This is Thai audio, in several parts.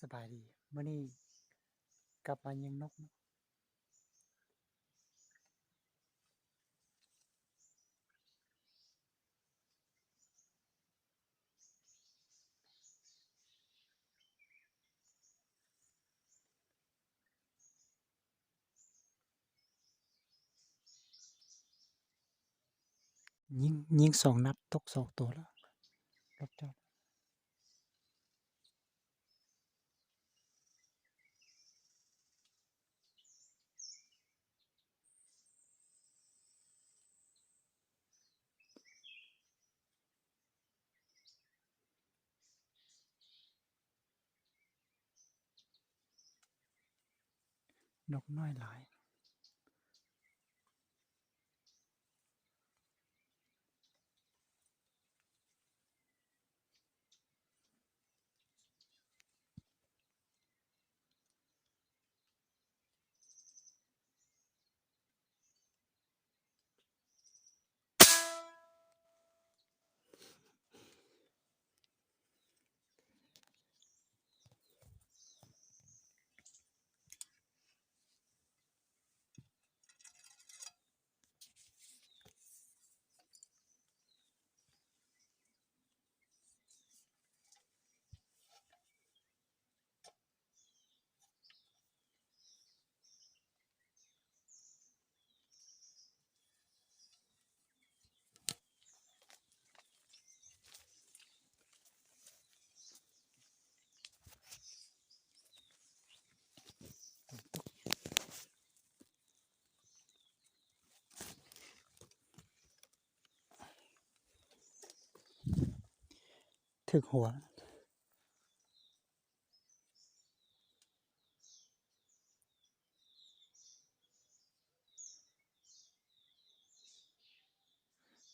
สบายดีมื้อนี้กลับมายิงนกเนาะยิง2นัดตก2ตัวแล้วรถจอดนกน้อยหลายถึกหัว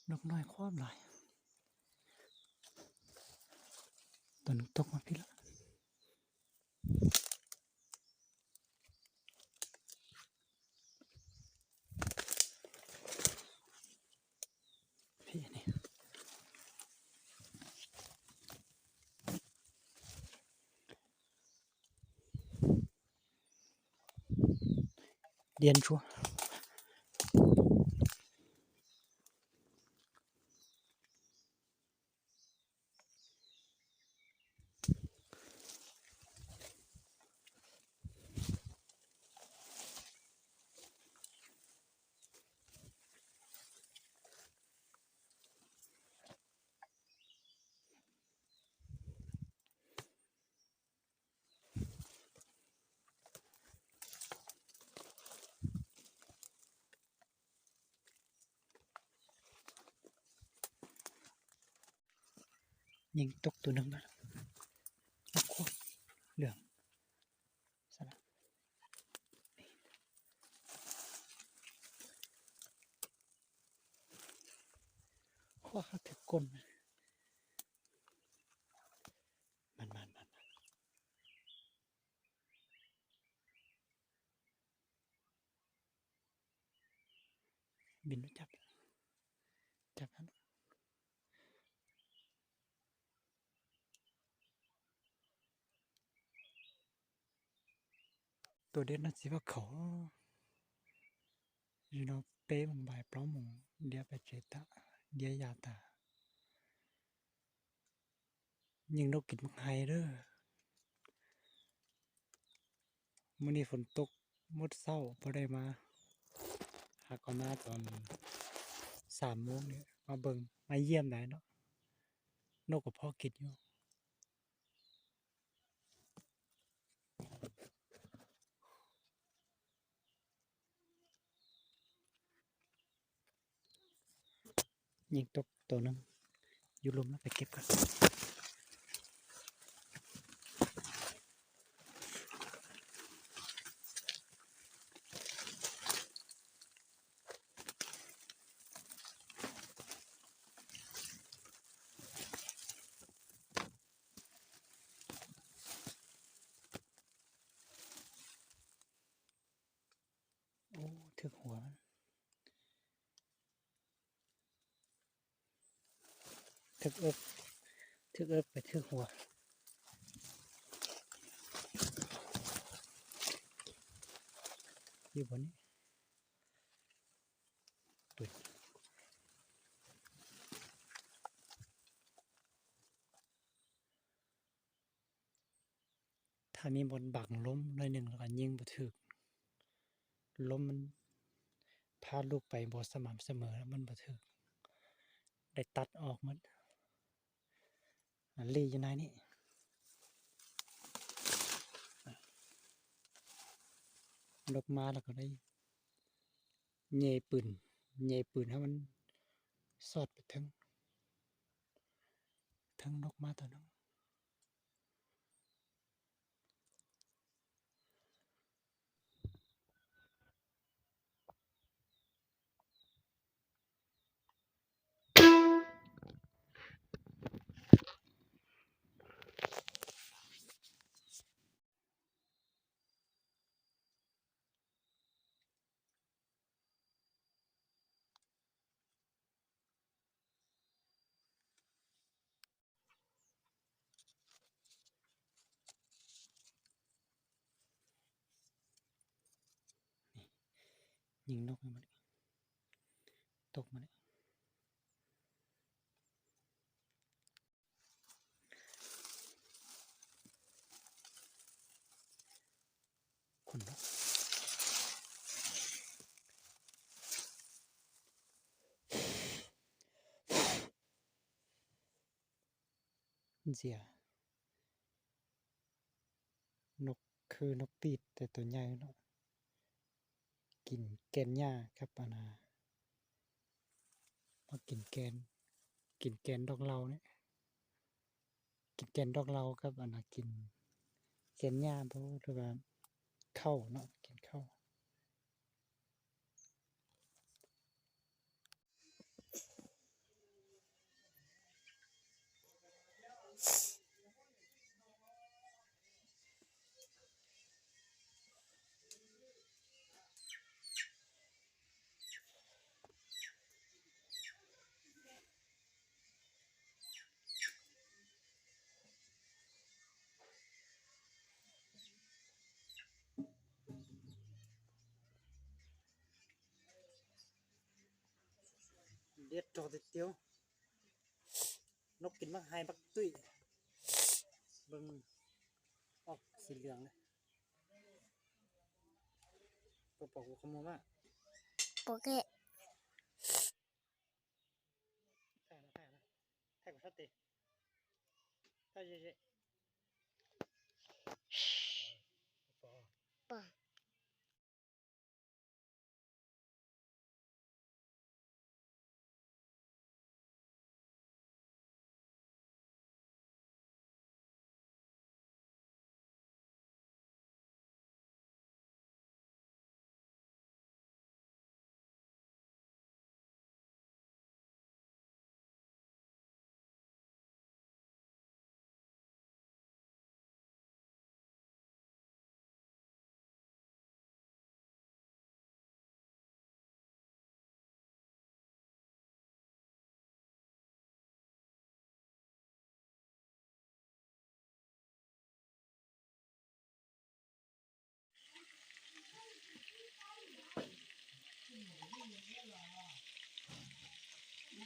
นกน้อยความหลายตัวนึงตกมาพี่ละพี่นี่เดียนชัวยิงตกตัวนึงมาตกควบเหลืองสลับขว้าเขาถึกก้นมันบินมาจับนั้นตัวเด่นน่ะสิว่าเขาอยู่เนาะเป้มันบ่ายปล้อมหมงเดียไปเจตะเดียยาตายิงนกกินมักไฮเด้อมื้อนี้ฝนตกหมดเช้าบ่ได้มาหากก็มาตอน3 โมงนี่มาเบิ่งมาเยี่ยมได้เนาะนกก็พอกินอยู่ยิงตกตัวนึงอยู่ลมแล้วไปเก็บกันโอ้ถึกหัวมันถึกเอิบไปถึกหัว อยู่บนนี้ปืนถ้ามีบนบังล้มหน่อยหนึ่งแล้วก็ยิงบ่ถึกล้มมันพาลูกไปบ่สม่ำเสมอแล้วมันบ่ถึกได้ตัดออกหมดลีอยู่ในนี้นกมาแล้วก็ได้เยปืนให้มันสอดไปทั้งนกมาตัวนึงยิงนกให้มันตกมันคนนกเสียนกคือนกปีดแต่ตัวใหญ่เนาะกินแกนหญ้าครับอาณามากินแกนดอกเหลาเนี่ยกินแกนดอกเหลาครับอาณากินแกนหญ้าบ่หรือว่าข้าวเนาะกินข้าวเด็ดจอกเตียวนกกินมักไฮบักตุ้ยเบิ่งออกสีเหลืองเลยปอกกูขโมยมาโอเคแท้กับชาติถ้าเจ๊ป่ะ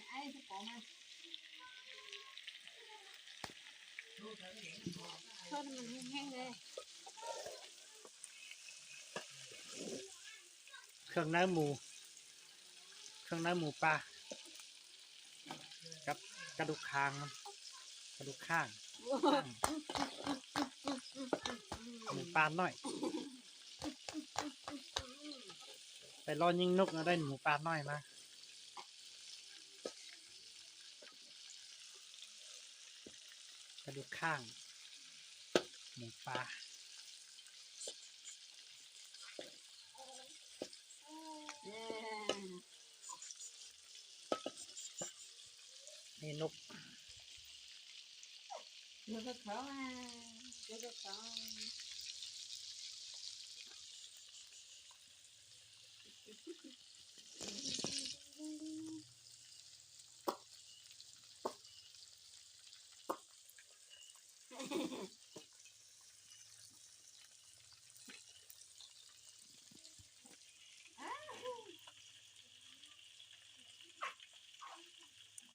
ไอ้ที่ของมันทอดมันแห้งๆเลยเครื่องในหมูปลากับกระดูกคางมันกระดูกข้างหมูปลาน้อยไปรอยิงนกแล้วได้หมูปลาน้อยมากระดูกข้างหมูปลานี่นกแล้วก็เขาแล้วก็เขา